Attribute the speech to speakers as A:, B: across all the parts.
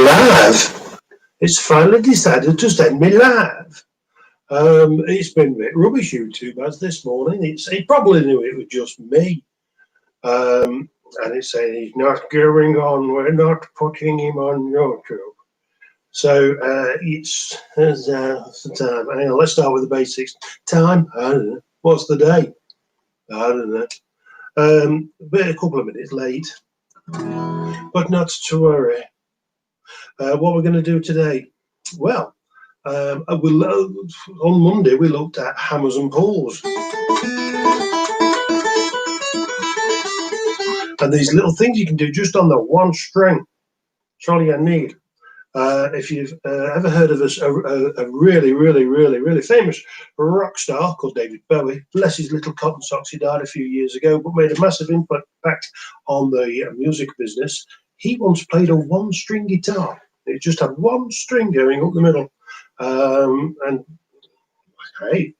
A: live. It's finally decided to send me live. It's been a bit rubbish, YouTube, as this morning. It probably knew it was just me. And it's saying he's not going on. We're not putting him on YouTube. So it's the time. Hang on, let's start with the basics. Time? I don't know. What's the day? I don't know. We're a couple of minutes late, but not to worry. What we're going to do today? Well, on Monday we looked at hammers and pulls, and these little things you can do just on the one string. That's all you need. If you've ever heard of a really famous rock star called David Bowie, bless his little cotton socks, he died a few years ago, but made a massive impact on the music business. He once played a one-string guitar. It just had one string going up the middle. And hey,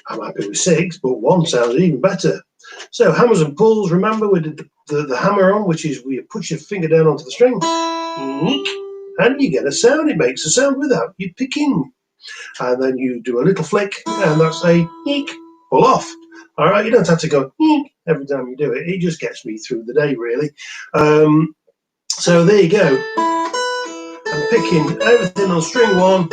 A: I'm happy with 6, but 1 sounds even better. So hammers and pulls, remember we did the hammer on, which is where you put your finger down onto the string, and you get a sound. It makes a sound without you picking. And then you do a little flick, and that's a eek, pull off. All right, you don't have to go eek every time you do it. It just gets me through the day, really. So there you go. I'm picking everything on string 1.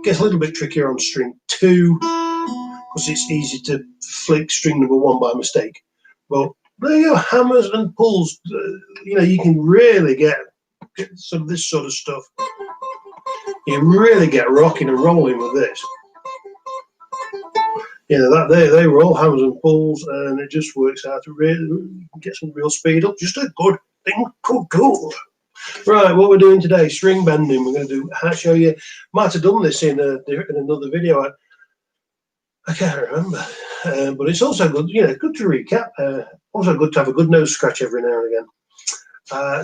A: Gets a little bit trickier on string 2 because it's easy to flick string number 1 by mistake. Well, there you go, hammers and pulls. You can really get some of this sort of stuff. You really get rocking and rolling with this. That they roll hammers and pulls, and it just works out to really get some real speed up. Just a good thing. Cool. Right, what we're doing today, string bending. We're going to show you. Might have done this in another video. I can't remember, but it's also good. Good to recap. Also good to have a good nose scratch every now and again.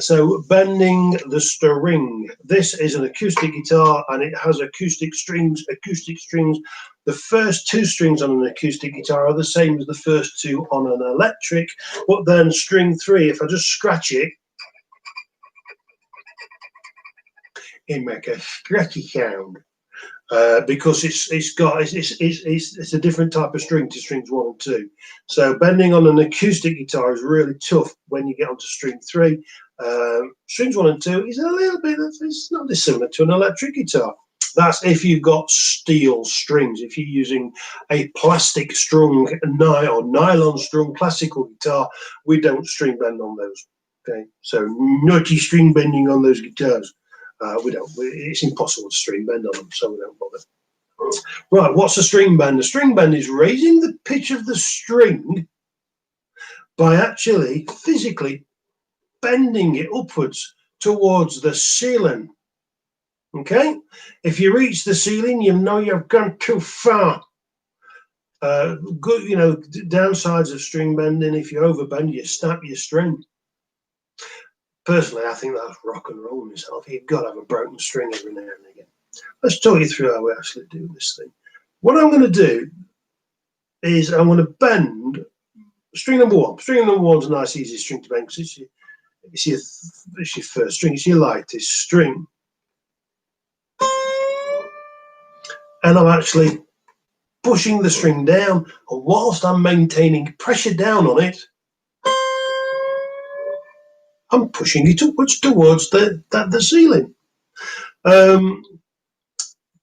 A: So bending the string. This is an acoustic guitar, and it has acoustic strings. The first 2 strings on an acoustic guitar are the same as the first 2 on an electric, but then string 3, if I just scratch it, it makes a scratchy sound. Because it's a different type of string to strings 1 and 2. So bending on an acoustic guitar is really tough when you get onto string 3. Strings 1 and 2 is a little bit, it's not dissimilar to an electric guitar. That's if you've got steel strings. If you're using a plastic strung or nylon strung classical guitar, we don't string bend on those. Okay, so naughty string bending on those guitars. We don't. It's impossible to string bend on them, so we don't bother. Right, what's a string bend? A string bend is raising the pitch of the string by actually physically bending it upwards towards the ceiling. Okay? If you reach the ceiling, you know you've gone too far. Good, downsides of string bending, if you overbend, you snap your string. Personally, I think that's rock and roll myself. You've got to have a broken string every now and again. Let's talk you through how we actually do this thing. What I'm going to do is I'm going to bend string number 1. String number 1 is a nice, easy string to bend because it's your first string. It's your lightest string. And I'm actually pushing the string down, and whilst I'm maintaining pressure down on it, I'm pushing it upwards towards the ceiling.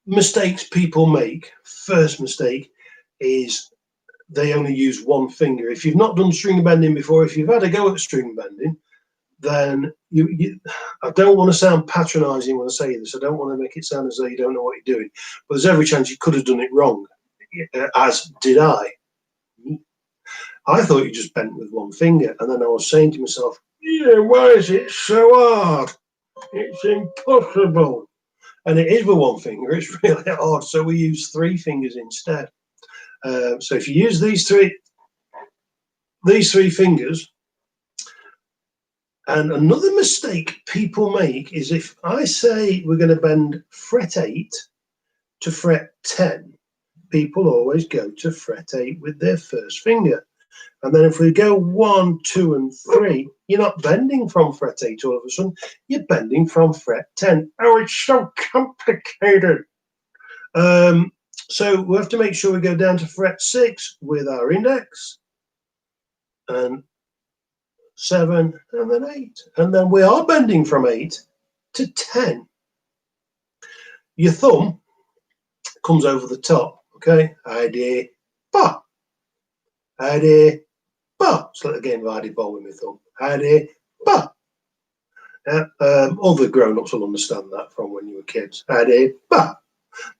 A: Mistakes people make. First mistake is they only use 1 finger. If you've not done string bending before, if you've had a go at string bending, then I don't want to sound patronising when I say this. I don't want to make it sound as though you don't know what you're doing. But there's every chance you could have done it wrong, as did I. I thought you just bent with 1 finger, and then I was saying to myself, why is it so hard? It's impossible. And it is with 1 finger. It's really hard. So we use 3 fingers instead. So if you use these three fingers, and another mistake people make is if I say we're going to bend fret 8 to fret 10, people always go to fret 8 with their first finger. And then if we go 1, 2, and 3, you're not bending from fret 8 all of a sudden, you're bending from fret 10. Oh, it's so complicated. So we have to make sure we go down to fret 6 with our index, and 7, and then 8. And then we are bending from 8 to 10. Your thumb comes over the top, okay? Ide, ba. Ide, ba. It's like a game of Ide ball with my thumb. Ide, ba. All the grown-ups will understand that from when you were kids. Ide, ba.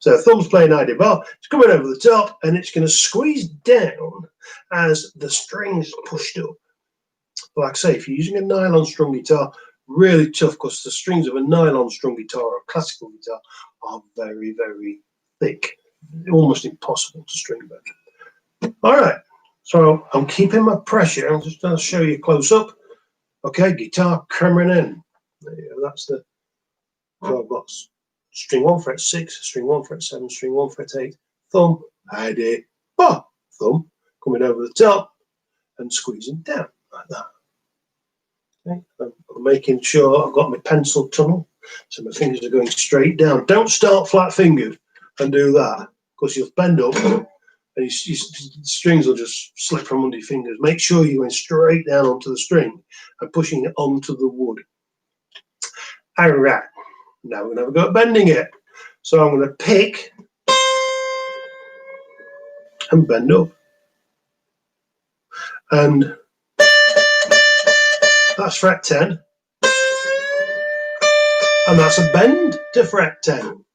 A: So thumb's playing Ide bar, it's coming over the top, and it's going to squeeze down as the string's pushed up. Like I say, if you're using a nylon strung guitar, really tough, because the strings of a nylon strung guitar or a classical guitar are very, very thick, almost impossible to string back. All right, so I'm keeping my pressure. I'm just going to show you close up. Okay, guitar coming in. There you go, that's the 12 box. String 1 fret 6, string 1 fret 7, string 1 fret 8, thumb, Ide, ba, thumb, coming over the top and squeezing down like that. Okay. I'm making sure I've got my pencil tunnel, so my fingers are going straight down. Don't start flat fingered and do that, because you'll bend up and your strings will just slip from under your fingers. Make sure you're going straight down onto the string and pushing it onto the wood. All right. Now we're going to have a go at bending it. So I'm going to pick and bend up. And that's fret 10. And that's a bend to fret 10.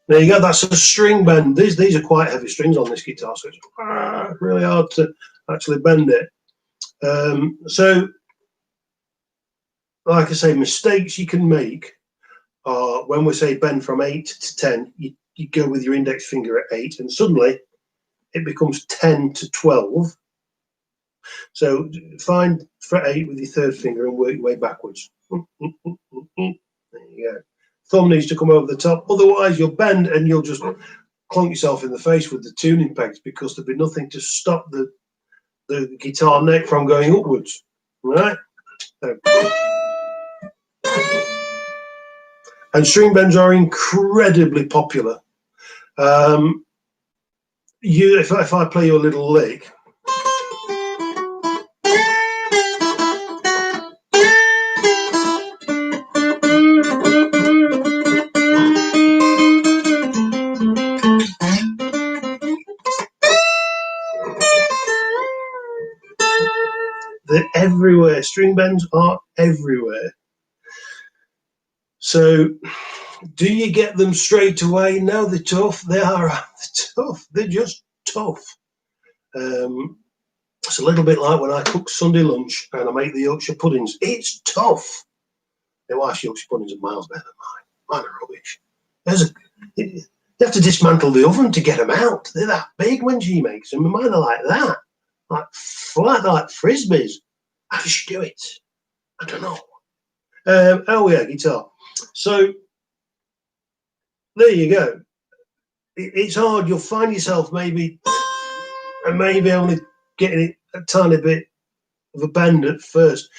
A: There you go, that's a string bend. These are quite heavy strings on this guitar, so it's really hard to actually bend it. So, like I say, mistakes you can make are when we say bend from 8 to 10, you go with your index finger at 8, and suddenly it becomes 10 to 12. So find fret 8 with your third finger and work your way backwards. There you go. Thumb needs to come over the top, otherwise you'll bend and you'll just clunk yourself in the face with the tuning pegs, because there'll be nothing to stop the guitar neck from going upwards. Right? So. And string bends are incredibly popular. If I play you a little lick, they're everywhere. String bends are everywhere. So, do you get them straight away? No, they're tough. They are tough. They're just tough. It's a little bit like when I cook Sunday lunch and I make the Yorkshire puddings. It's tough. My wife's Yorkshire puddings are miles better than mine. Mine are rubbish. You have to dismantle the oven to get them out. They're that big when she makes them. Mine are like that, like flat, like frisbees. How does she do it? I don't know. Oh yeah, guitar. So there you go. It's hard. You'll find yourself maybe only getting it a tiny bit of a bend at first,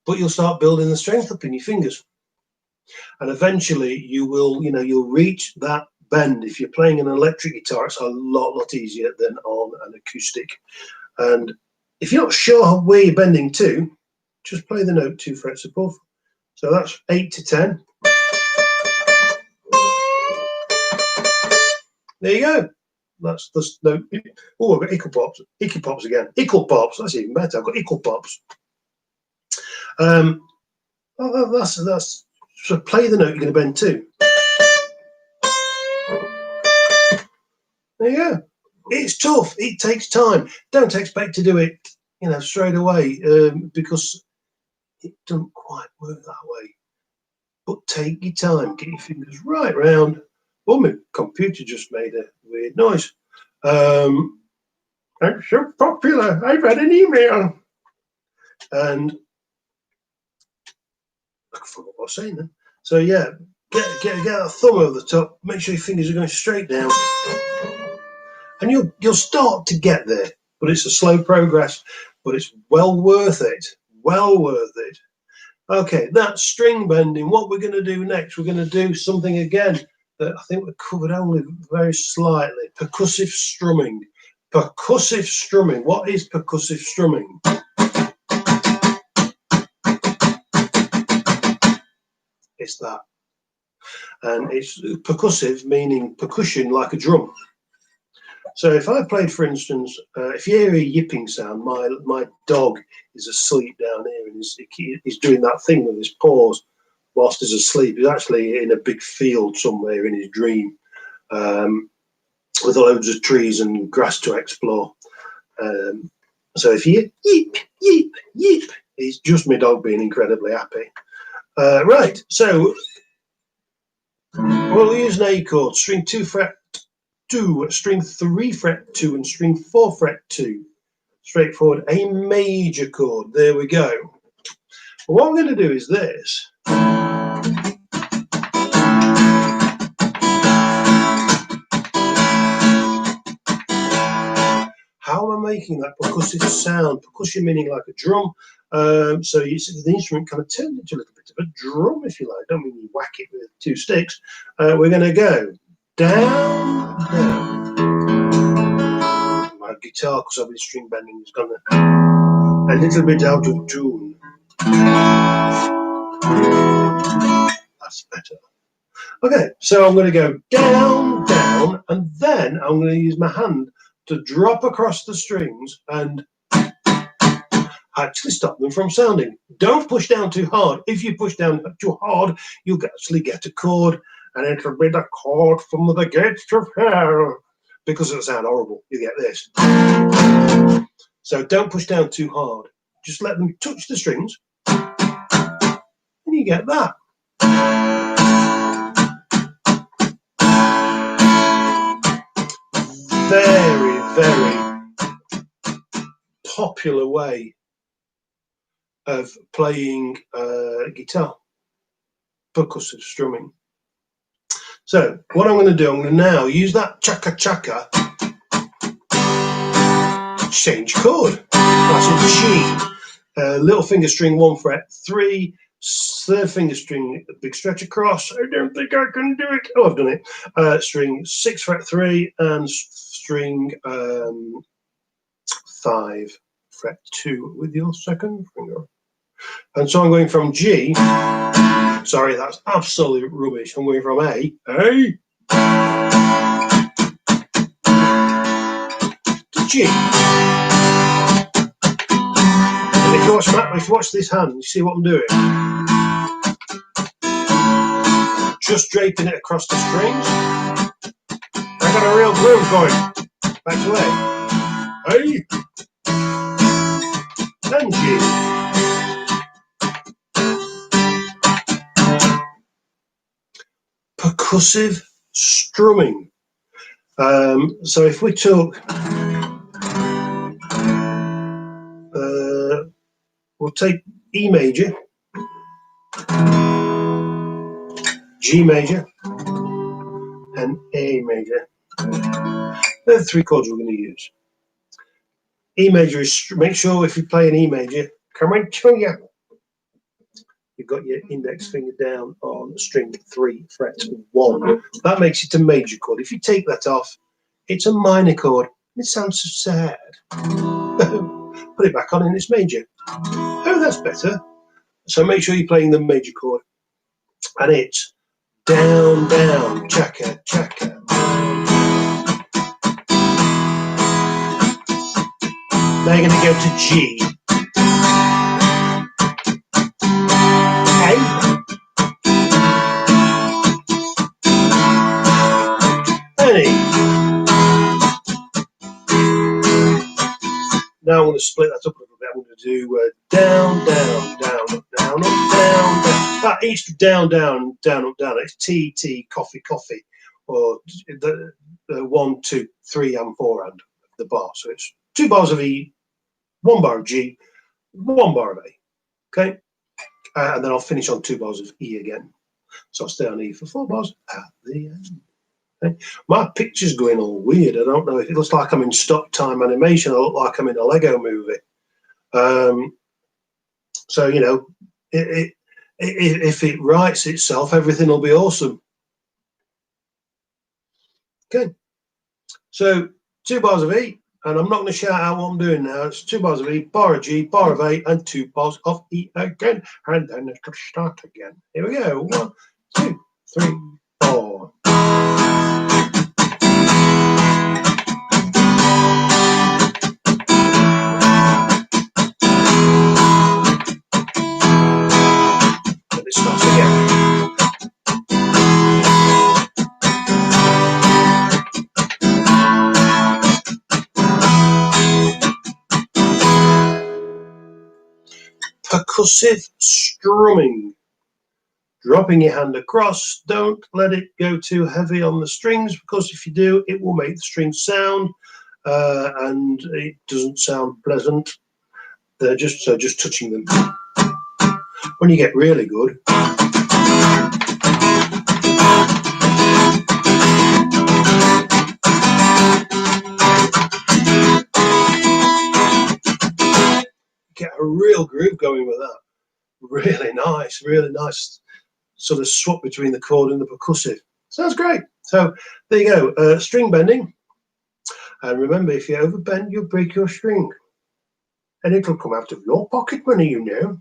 A: but you'll start building the strength up in your fingers, and eventually you'll reach that bend. If you're playing an electric guitar, it's a lot easier than on an acoustic. And if you're not sure where you're bending to, just play the note 2 frets above. So that's 8 to 10. There you go. That's the note. Oh, I've got ickle pops. Icky pops again. Ickle pops. That's even better. I've got ickle pops. That's so play the note you're going to bend to. There you go. It's tough. It takes time. Don't expect to do it, straight away, because it doesn't quite work that way. But take your time. Get your fingers right round. Oh, my computer just made a weird noise. I'm so popular. I've had an email. And I forgot what I was saying then. So yeah, get a thumb over the top. Make sure your fingers are going straight down. and you'll start to get there. But it's a slow progress, but it's well worth it. Well worth it. Okay, that's string bending. What we're going to do next, we're going to do something again that I think we covered only very slightly. Percussive strumming. Percussive strumming. What is percussive strumming? It's that. And it's percussive, meaning percussion like a drum. So if I played, for instance, if you hear a yipping sound, my dog is asleep down here and he's doing that thing with his paws whilst he's asleep. He's actually in a big field somewhere in his dream with loads of trees and grass to explore. So if you yip, yip, yip, it's just my dog being incredibly happy. Right, so we'll use an A chord, string 2 fret 2, string 3 fret 2, and string 4 fret 2. Straightforward, A major chord. There we go. Well, what I'm going to do is this. How am I making that percussive sound? Percussion meaning like a drum. So the instrument kind of turned into a little bit of a drum, if you like. Don't mean you whack it with 2 sticks. We're going to go down, down. My guitar, because I've been string bending, has gone a little bit out of tune. That's better. Okay, so I'm going to go down, down, and then I'm going to use my hand to drop across the strings and actually stop them from sounding. Don't push down too hard. If you push down too hard, you'll actually get a chord, and it'll be the chord from the gates of hell. Because it'll sound horrible, you get this. So don't push down too hard. Just let them touch the strings, and you get that. Very, very popular way of playing guitar, percussive strumming. So what I'm going to do, I'm going to now use that chaka chaka to change chord. That's a G. Little finger string 1 fret 3, third finger string big stretch across. I don't think I can do it. Oh, I've done it. String 6 fret 3 and string 5 fret 2 with your second finger. And so I'm going from G. Sorry, that's absolute rubbish. I'm going from A to G. And if you watch this hand, you see what I'm doing. Just draping it across the strings. I got a real groove going. Back to A and G. Percussive strumming. So if we took, we'll take E major, G major, and A major. They're the 3 chords we're going to use. E major is, make sure if you play an E major, come on, you. You've got your index finger down on string 3 fret 1. That makes it a major chord. If you take that off, it's a minor chord. It sounds so sad. Put it back on and it's major. Oh, that's better. So make sure you're playing the major chord. And it's down, down, chaka, chaka. Now you're going to go to G. Now I'm going to split that up a little bit. I'm going to do down, down, down, up, down, up, down, down. Each down, down, down, up, down. It's T, T, coffee, coffee, or the 1, 2, 3, and 4 and the bar. So it's 2 bars of E, 1 bar of G, 1 bar of A. Okay, and then I'll finish on 2 bars of E again. So I'll stay on E for 4 bars at the end. Okay? My picture's going all weird. I don't know if it looks like I'm in stop time animation. I look like I'm in a Lego movie. So, you know, if it writes itself, everything will be awesome. Okay. So 2 bars of E, and I'm not going to shout out what I'm doing now. It's 2 bars of E, bar of G, bar of A, and 2 bars of E again. And then it'll start again. Here we go. 1, 2, 3, 4. And it starts again. Percussive strumming. Dropping your hand across, don't let it go too heavy on the strings, because if you do, it will make the strings sound, and it doesn't sound pleasant. They're just touching them. When you get really good, get a real groove going with that. Really nice sort of swap between the chord and the percussive. Sounds great. So there you go, string bending. And remember, if you overbend, you'll break your string. And it'll come out of your pocket money, you know.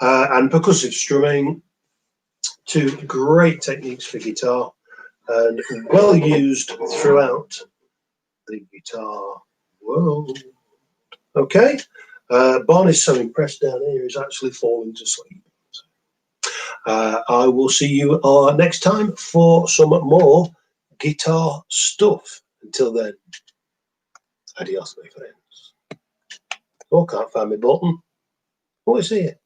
A: And percussive strumming, 2 great techniques for guitar, and well used throughout the guitar world. Okay, Barney's so impressed down here, he's actually falling to sleep. I will see you next time for some more guitar stuff. Until then, adios, my friends. Oh, can't find my button. Oh, it's here.